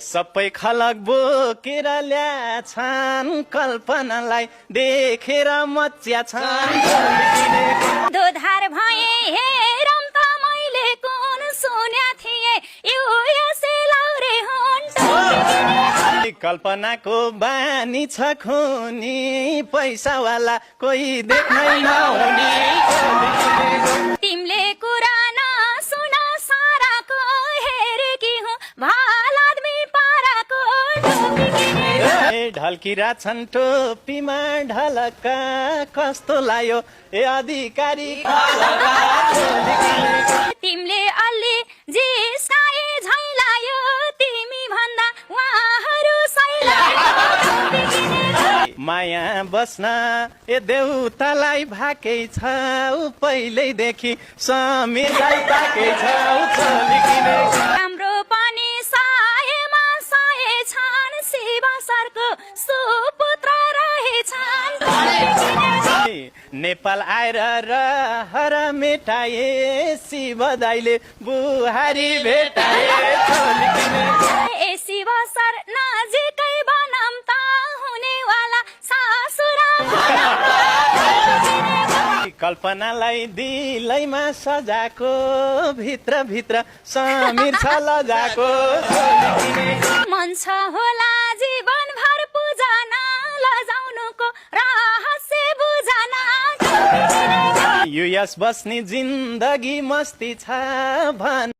सबै खलक बोकेर ल्याछन् कल्पनालाई देखेर मच्याछन् दोधार भए हेरम त मैले कुन सुन्या थिए यो यसै लाउरे हुन् कल्पनाको बानी छ खुनी पैसावाला कोही देख्नै नहुने तिमीले कुरा नसुन साराको हेरेकी हुँ भाल आदमी पाराको ढल्किरा छन् टोपीमा ढलका कस्तो लाग्यो ए अधिकारी तिमीले अलि जिस्काए झै लाग्यो तिमी भन्दा उहाँहरू माया बस्न ए देउतालाई भाकै छ ऊ पहिल्यैदेखि समीरलाई ताकै छ हाम्रो पनि सायमा साय छन् शिव सरको सुपुत्र रहेछन् नेपाल आएर रहर मेटाए शिव दाइले बुहारी भेटाए ए शिव सर नजिकै बनम त हुनेवाला सासुरा कल्पनालाई दिलैमा सजाको भित्र भित्र समीर छ लजाको मन छ होला जीवनभर पूजन लजाउनुको रहस्य बुझन युएस बस्ने जिन्दगी मस्ती छ भन